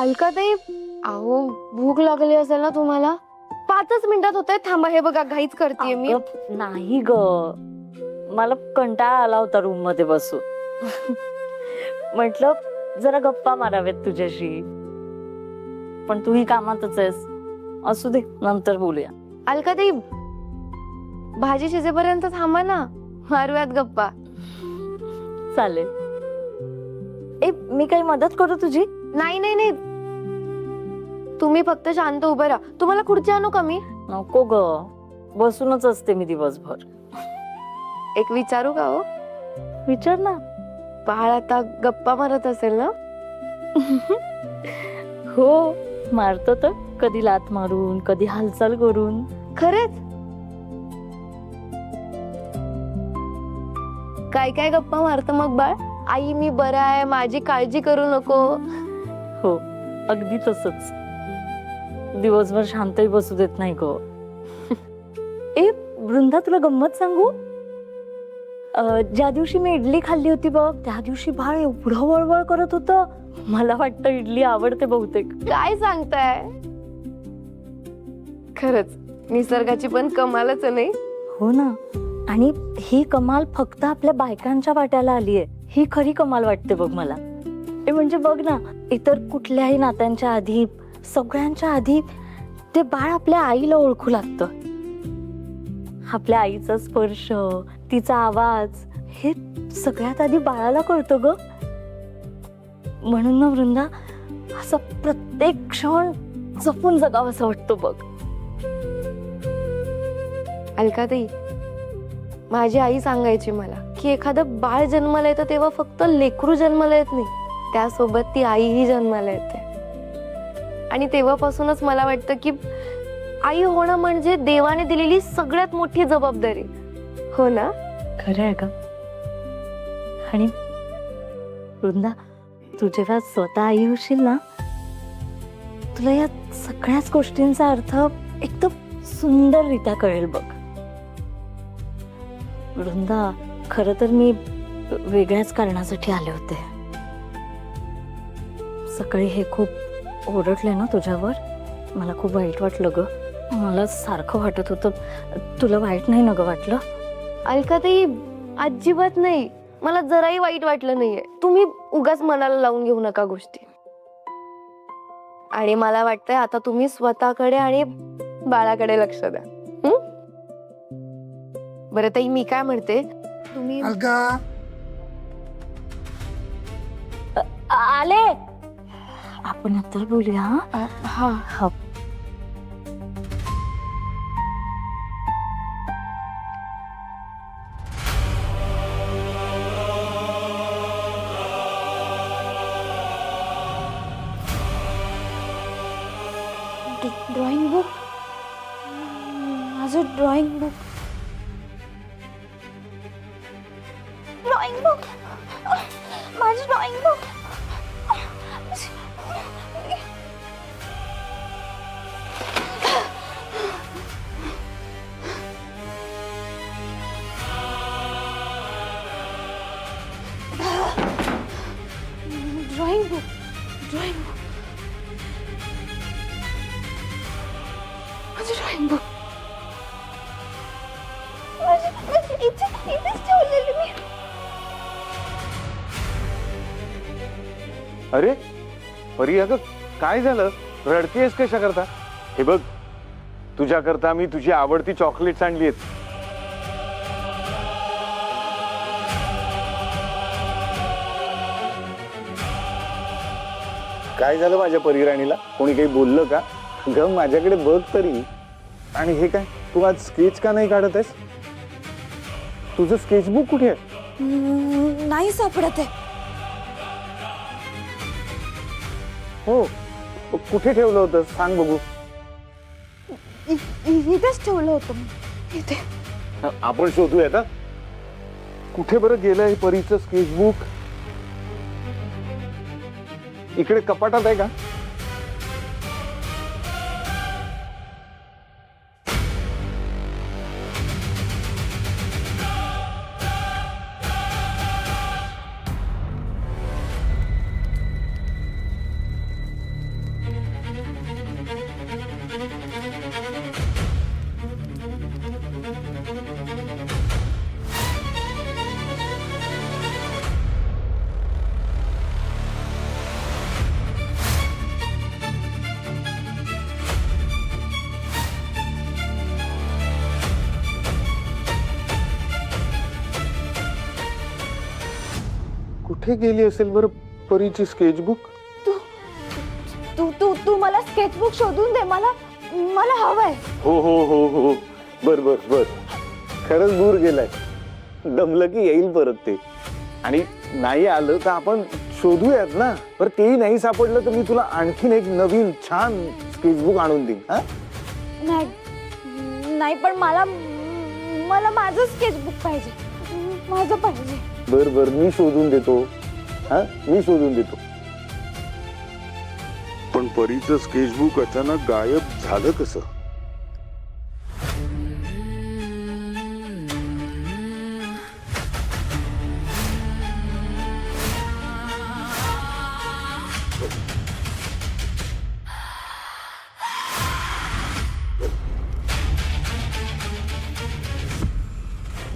अलकाताई, अहो भूक लागली असेल ना तुम्हाला? 5च मिनिटात होतंय, थांबा. हे बघा घाईच करतेय मी. अगं, नाही ग, मला कंटाळा आला होता रूम मध्ये बसून. म्हटलं जरा गप्पा माराव्यात तुझ्याशी, पण तूही कामातच आहेस. असू दे, नंतर बोलूया. अलकाताई, भाजी शिजेपर्यंत थांबा ना, मारूयात गप्पा. चालेल. ए, मी काही मदत करू तुझी? नाही नाही नाही, तुम्ही फक्त शांत उभं राहा. तुम्हाला खुर्ची आणू का मी? नको ग, बसूनच असते मी दिवसभर. एक विचारू का हो? विचार ना. बाळ आता गप्पा मारत असेल ना? हो, मारतो तर. कधी लात मारून, कधी हालचाल करून. खरंच? काय काय गप्पा मारतं मग बाळ? आई मी बरा आहे, माझी काळजी करू नको. हो, अगदी तसंच. दिवसभर शांतही बसू देत नाही ग. ए वृंदा, तुला गंमत सांगू? ज्या दिवशी मी इडली खाल्ली होती बघ, त्या दिवशी बाळ एवढं वळवळ करत होतं. मला वाटतं इडली आवडते बहुतेक. काय सांगताय? खरंच निसर्गाची पण कमालच नाही. हो ना. आणि ही कमाल फक्त आपल्या बायकांच्या वाट्याला आलीये. ही खरी कमाल वाटते बघ मला. म्हणजे बघ ना, इतर कुठल्याही नात्यांच्या आधी, सगळ्यांच्या आधी ते बाळ आपल्या आईला ओळखू लागतं. आपल्या आईचा स्पर्श, तिचा आवाज, हे सगळ्यात आधी बाळाला कळतं ग. म्हणून ना वृंदा, असं प्रत्येक क्षण जपून जगावं असं वाटतं बघ. अलकाताई, माझी आई सांगायची मला की एखादं बाळ जन्माला येतं तेव्हा फक्त लेकरू जन्माला येत नाही, त्यासोबत ती आईही जन्माला येते. आणि तेव्हापासूनच मला वाटतं की आई होणं म्हणजे देवाने दिलेली सगळ्यात मोठी जबाबदारी. हो ना? खरं आहे का? आणि वृंदा, तू जेव्हा स्वतः आई होशील ना, तुला या सगळ्याच गोष्टींचा अर्थ एकदम सुंदररित्या कळेल बघ. वृंदा, खरं तर मी वेगळ्याच कारणासाठी आले होते. सकाळी हे खूप ओरडले ना तुझ्यावर, मला खूप वाईट वाटलं ग. मला सारखं वाटत होतं. तुला वाईट नाही ना ग वाटलं? अलकाताई, अजिबात नाही. मला जराही वाईट वाटलं नाहीये. तुम्ही उगाच मनाला लावून घेऊ नका गोष्टी. आणि मला वाटतंय आता तुम्ही स्वतःकडे आणि बाळाकडे लक्ष द्या. बरं ताई, मी काय म्हणते, तुम्ही अलका, आले. आपण नंतर बोलूया. हा हा. ड्रॉइंग बुक, माझं ड्रॉइंग बुक. ड्रॉइंग बुक, माझं drawing book. Drawing book, drawing book, माझं ड्रॉइंग बुक. इथेच ठेवलेली मी. अरे परी, अगं काय झालं? रडतेस कशा करता? हे बघ, तुझ्या करता मी तुझी आवडती चॉकलेट्स आणली आहेत. काय झालं माझ्या परिराणीला? कोणी काही बोललं का? ग माझ्याकडे बघ तरी. आणि हे काय, तू आज स्केच का नाही काढत आहेस? तुझं स्केचबुक कुठे आहे? नाही सापडत आहे. हो, कुठे ठेवलं होतं सांग बघू. इथेच ठेवलं होतं मी. इथे. आपण शोधूया आता. कुठे बरं गेलंय परीचं स्केचबुक? इकडे कपाटात आहे का? कुठे गेली असेल बरं परीची स्केचबुक? तू तू तू तू मला स्केचबुक शोधून दे, मला मला हवंय. हो हो हो हो, बर बर बर, खरंच दूर गेलाय. दमलं की येईल परत ते. आणि नाही आलं तर आपण शोधूयात ना. पर तेही नाही सापडलं तर मी तुला आणखीन एक नवीन छान स्केचबुक आणून देईन. हा, नाही नाही, पण मला मला माझं स्केचबुक पाहिजे, माझं पाहिजे. बर बर, मी शोधून देतो. हा, मी शोधून देतो. पण परीचं स्केचबुक अचानक गायब झालं कसं?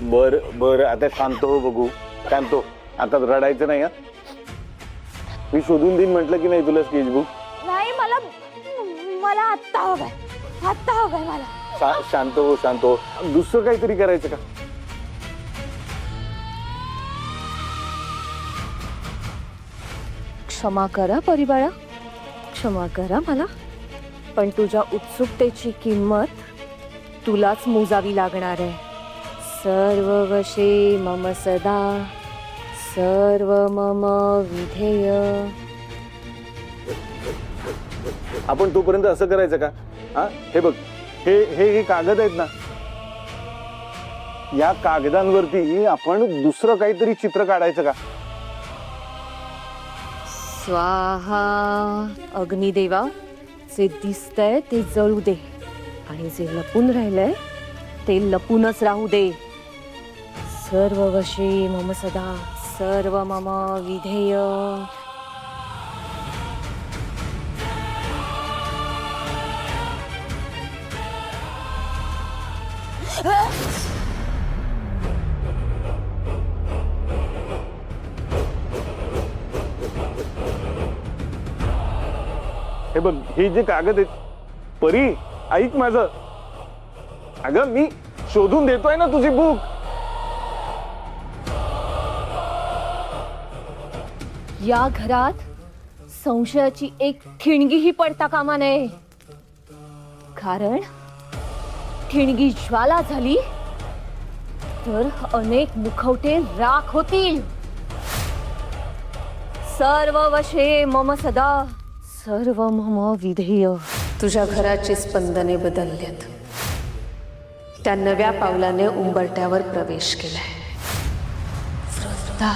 बर बर, आता शांत हो बघू, शांत हो. आता रडायचं नाही. हा, मी शोधून देईन म्हटलं की नाही तुला स्केचबुक. नाही, मला मला आत्ता हवंय, आत्ता हवंय मला. शांत हो, शांत हो. दुसरं काहीतरी करायचं का? क्षमा करा परिबाळा, क्षमा करा मला, पण तुझ्या उत्सुकतेची किंमत तुलाच मोजावी लागणार आहे. सर्व वशे मम सदा, सर्व मम विधेय. आपण तोपर्यंत असं करायचं का? हा, हे बघ, हे हे हे कागद आहेत ना, या कागदांवरती आपण दुसरं काहीतरी चित्र काढायचं का? स्वाहा. अग्निदेवा, जे दिसतंय ते जळू दे, आणि जे लपून राहिलंय ते लपूनच राहू दे. सर्व वशे मम सदा, सर्व मम विधेय. हे बघ, हे जे कागद आहेत, परी ऐक माझं. अगं, मी शोधून देतोय ना तुझी बुक. या घरात संशयाची एक ठिणगीही पडता कामा नये, कारण ठिणगी ज्वाला झाली तर अनेक मुखवटे राख होतील. सर्व वशे मम सदा, सर्व मम विधेय. तुझ्या घराची स्पंदने बदलल्यात. त्या नव्या पावलाने उंबरट्यावर प्रवेश केलाय. वृंदा.